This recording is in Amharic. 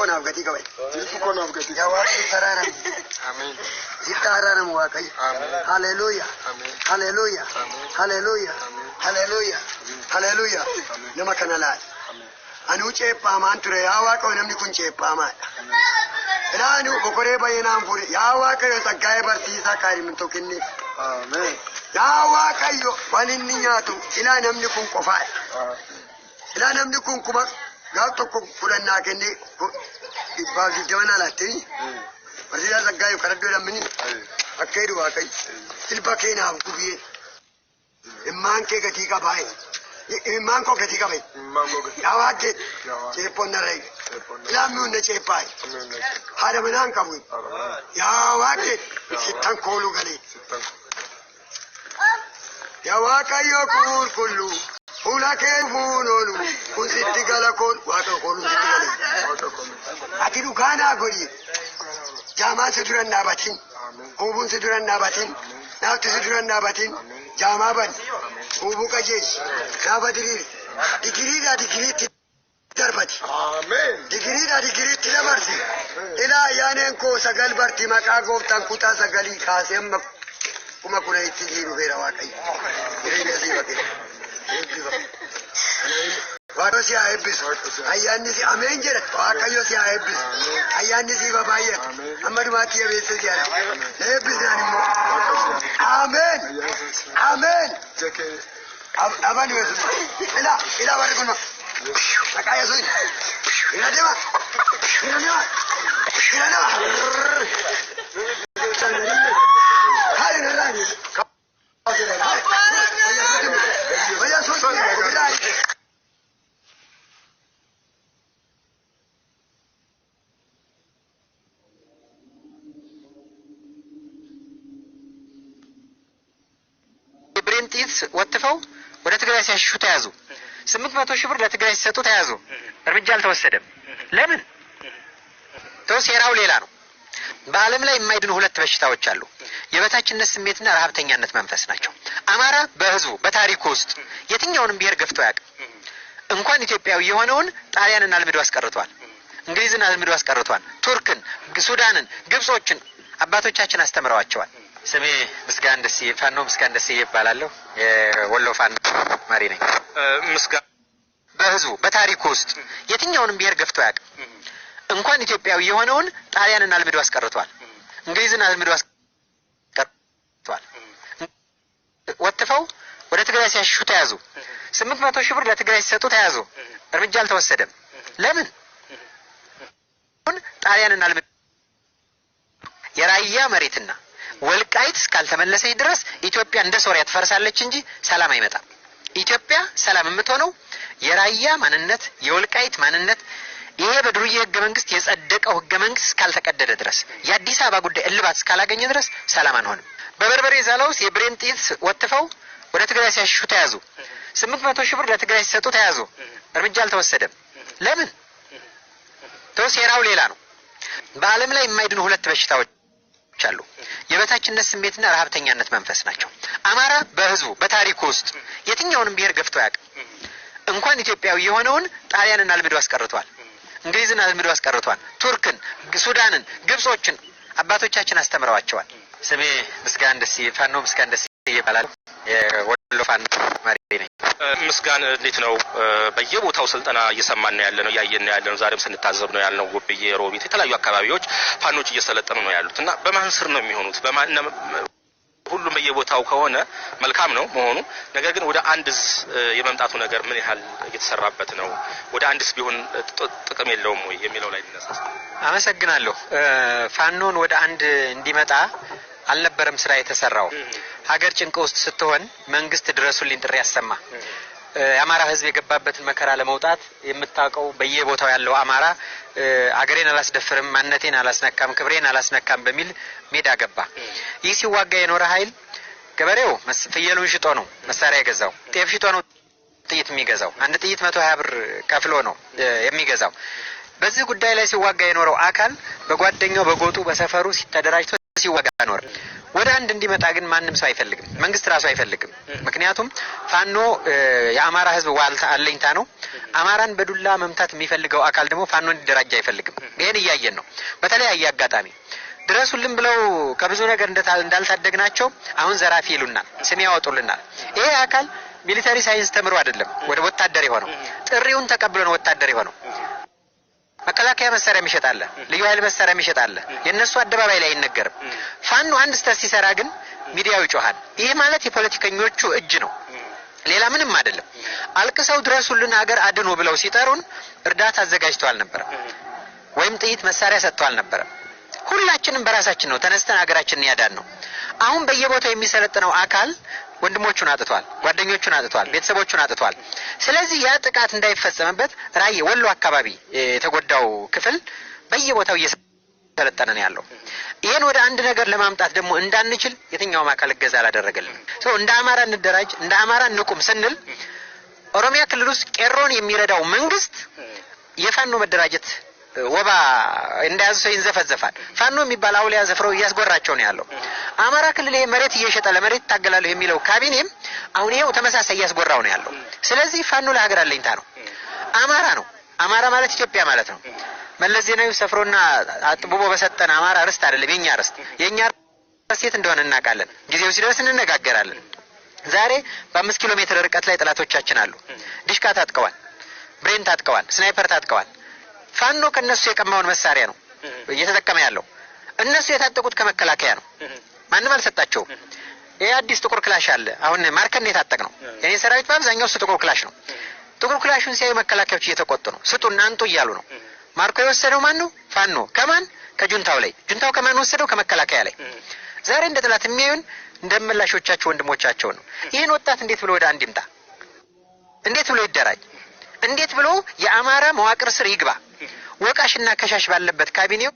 كوناف قتي كوي يا واقي ترارم آمين يتارم واقي هاليلويا هاليلويا هاليلويا هاليلويا هاليلويا نما كان لا أنو شيء مان ترى يا واقي ونمني كون شيء مان لا أنو بكرة بينام فوري يا واقي يسقى برتيسا كاري من توكني آمين يا واقي وننياتو إلى نمني كون كفاية إلى نمني كون كم قال تكون كلنا كني بعض الجوانا لاتني برضي سقى يكردو لمني أكيد واقي الباكينا بكوبيه إمان كي كتيكا باي إمان كو كتيكا باي يا واقي شيبون نري لا ميون نشيباي هذا منان كابوي يا واقي ستان كولو غلي يا واقي يكون كلو ولا كيفونولو وستي قالكون واقع كونو ستي قالي أكيدو كان أقولي جامع سدران نابتين أوبون سدران نابتين نافت سدران نابتين جامع بن أوبو كجيش نابتين دكري دربتي دكري تلامرسي إلى يانينكو سجل برتي مكاغو تانكوتا سجلي خاسم كما كنا يتجيرو غير واقعي غير نسي واقعي واقعي أهبس أيانسي أمين جرت واقعي أهبس أيانسي بابايا أمر ما تيا بيت جارا أهبس نانمو آمين آمين أبان ويسون إلا باركون أكايا سوين إلا ديما هاي نراني ويا سوين برينتيس واتفوا ولا تقدر شو تያዙ 800 ሺህ ብር ለትግራይ ሲሰጡ ተያዙ እርምጃ አልተወሰደም ለምን ተወሰራው ሌላ ነው በአለም ላይ የማይድኑ ሁለት በሽታዎች አሉ የበታችነት ስሜትና ረሃብተኛነት መንፈስ ናቸው አማራ በህዝቡ በታሪኩ ውስጥ የትኛውንም ብሔር ገፍቶ ያውቅ እንኳን ኢትዮጵያዊ የሆነውን ጣሊያንን አልምዶ አስቀርቷል እንግሊዝን አልምዶ አስቀርቷል ቱርክን ሱዳንን ግብጾችን አባቶቻችን አስተምረዋቸዋል ስሜ ምስጋን ደስዬ ፋኖ ምስጋን ደስዬ ይባላለሁ የወሎ ፋኖ መሪ ነኝ ምስጋን በህዝቡ በታሪኩ ውስጥ የትኛውንም ብሔር ገፍቶ ያውቅ እንኳን ኢትዮጵያዊ የሆነውን ጣሊያንን አልምዶ አስቀርቷል እንግሊዝን አልምዶ አስቀርቷል ወጥፈው ወደ ትግራይ ሲያሹ ተያዙ 800 ሺህ ብር ለትግራይ ሲሰጡ ተያዙ እርምጃ አልተወሰደም ለምን ጣሊያንን አልምዶ የራያ መሬትና ወልቃይት እስካልተመለሰች ድረስ ኢትዮጵያ እንደ ሶሪያ ትፈርሳለች እንጂ ሰላም አይመጣም ኢትዮጵያ ሰላም የምትሆነው የራያ ማንነት የወልቃይት ማንነት ይሄ በድሩዬ ህገ መንግስት የጸደቀው ህገ መንግስት እስካልተቀደደ ድረስ የአዲስ አበባ ጉዳይ እልባት እስካላገኘ ድረስ ሰላም አንሆንም በበርበሬ ዛላውስ የብሬንቲስ ወጥፈው ወደ ትግራይ ሲያሹ ተያዙ 800 ሺህ ብር ለትግራይ ሲሰጡ ተያዙ እርምጃ አልተወሰደም ለምን ተወሰራው ሌላ ነው በአለም ላይ የማይድኑ ሁለት በሽታዎች አሉ የበታችነት ስሜትና ረሃብተኛነት መንፈስ ናቸው አማራ በህዝቡ በታሪኩ ውስጥ የትኛውንም ብሔር ገፍቶ ያውቅ እንኳን ኢትዮጵያዊ የሆነውን ጣሊያንን አልምዶ አስቀርቷል እንግሊዝን አልምዶ አስቀርቷል ቱርክን ሱዳንን ግብጾችን አባቶቻችን አስተምረዋቸዋል ስሜ ምስጋን ደስዬ ፋኖ ምስጋን ደስዬ ይባላል የወሎ ፋኖ መሪ ነኝ ምስጋን እንዴት ነው በየቦታው ስልጠና እየሰማን ያለ ነው ያየን ያለ ነው ዛሬም ስንታዘብ ነው ያልነው ወብዬ ሮቢት የተለያዩ አካባቢዎች ፋኖች እየሰለጠኑ ነው ያሉትና በማን ስር ነው የሚሆኑት በማን ሁሉም በየቦታው ከሆነ መልካም ነው መሆኑ ነገር ግን ወደ አንድስ የመምጣቱ ነገር ምን ያህል እየተሰራበት ነው ወደ አንድስ ቢሆን ጥቅም የለውም ወይ የሚለው ላይ እንነሳሳ አመሰግናለሁ ፋኖን ወደ አንድ እንዲመጣ አልነበረም ስራ የተሰራው ሀገር ጭንቅ ውስጥ ስትሆን መንግስት ድረሱልኝ ጥሪ ያሰማ የአማራ ህዝብ የገባበትን መከራ ለመውጣት የምታውቀው በየቦታው ያለው አማራ አገሬን አላስደፍርም ማንነቴን አላስነካም ክብሬን አላስነካም በሚል ሜዳ ገባ ይህ ሲዋጋ የኖረ ኃይል ገበሬው ፍየሉን ሽጦ ነው መሳሪያ የገዛው ጤፍ ሽጦ ነው ጥይት የሚገዛው አንድ ጥይት 120 ብር ከፍሎ ነው የሚገዛው በዚህ ጉዳይ ላይ ሲዋጋ የኖረው አካል በጓደኛው በጎጡ በሰፈሩ ሲተደራጅቶ ሲዋጋ ኖር ወደ አንድ እንዲመጣ ግን ማንም ሰው አይፈልግም። መንግስት ራሱ አይፈልግም። ምክንያቱም ፋኖ የአማራ ህዝብ ዋልታ አለኝታ ነው። አማራን በዱላ መምታት የሚፈልገው አካል ደግሞ ፋኖ እንዲደራጅ አይፈልግም። ይሄን እያየን ነው። በተለያየ አጋጣሚ ድረሱልን ብለው ከብዙ ነገር እንዳልታደግናቸው አሁን ዘራፊ ይሉናል፣ ስም ያወጡልናል። ይሄ አካል ሚሊተሪ ሳይንስ ተምሮ አይደለም ወደ ወታደር የሆነው፣ ጥሪውን ተቀብሎ ነው ወታደር የሆነው። መከላከያ መሳሪያ ይሸጣል፣ ልዩ ኃይል መሳሪያ ይሸጣል። የነሱ አደባባይ ላይ አይነገርም። ፋኖ አንድ ስህተት ሲሰራ ግን ሚዲያው ይጮሃል። ይሄ ማለት የፖለቲከኞቹ እጅ ነው፣ ሌላ ምንም አይደለም። አልቅሰው ድረሱልን ሀገር አድኖ ብለው ሲጠሩን እርዳታ አዘጋጅተው አልነበረም፣ ወይም ጥይት መሳሪያ ሰጥተው አልነበረም። ሁላችንም በራሳችን ነው ተነስተን ሀገራችንን ያዳን ነው። አሁን በየቦታው የሚሰለጥነው አካል ወንድሞቹን አጥቷል፣ ጓደኞቹን አጥቷል፣ ቤተሰቦቹን አጥቷል። ስለዚህ ያ ጥቃት እንዳይፈጸምበት ራይ ወሎ አካባቢ የተጎዳው ክፍል በየቦታው እየሰለጠነ ነው ያለው። ይሄን ወደ አንድ ነገር ለማምጣት ደግሞ እንዳንችል የትኛውም አካል እገዛ አላደረገልን። እንደ አማራ እንደራጅ፣ እንደ አማራ እንቁም ስንል ኦሮሚያ ክልል ውስጥ ቄሮን የሚረዳው መንግስት የፋኖ መደራጀት ወባ እንዳያዙ ሰው ይንዘፈዘፋል። ፋኖ የሚባል አውሊያ ዘፍረው እያስጎራቸው ነው ያለው። አማራ ክልል መሬት እየሸጠ ለመሬት ታገላለሁ የሚለው ካቢኔም አሁን ይሄው ተመሳሳይ እያስጎራው ነው ያለው። ስለዚህ ፋኖ ለሀገር አለኝታ ነው፣ አማራ ነው። አማራ ማለት ኢትዮጵያ ማለት ነው። መለስ ዜናዊ ሰፍሮና አጥብቦ በሰጠን አማራ ርስት አይደለም የኛ ርስት። የኛ ርስት የት እንደሆነ እናውቃለን። ጊዜው ሲደርስ እንነጋገራለን። ዛሬ በ5 ኪሎ ሜትር ርቀት ላይ ጠላቶቻችን አሉ። ዲሽቃ ታጥቀዋል፣ ብሬን ታጥቀዋል፣ ስናይፐር ታጥቀዋል። ፋኖ ከነሱ የቀማውን መሳሪያ ነው እየተጠቀመ ያለው። እነሱ የታጠቁት ከመከላከያ ነው፣ ማንም አልሰጣቸውም። ይሄ አዲስ ጥቁር ክላሽ አለ። አሁን ማርከን የታጠቅ ነው። የኔ ሰራዊት በአብዛኛው ጥቁር ክላሽ ነው። ጥቁር ክላሹን ሲያዩ መከላከያዎች እየተቆጡ ነው፣ ስጡና አንጡ እያሉ ነው። ማርኮ የወሰደው ማን ነው? ፋኖ። ከማን? ከጁንታው ላይ። ጁንታው ከማን ወሰደው? ከመከላከያ ላይ። ዛሬ እንደ ጠላት የሚያዩን እንደመላሾቻቸው ወንድሞቻቸው ነው። ይሄን ወጣት እንዴት ብሎ ወደ አንድ ይምጣ? እንዴት ብሎ ይደራጅ? እንዴት ብሎ የአማራ መዋቅር ስር ይግባ? ወቃሽና ከሻሽ ባለበት ካቢኔው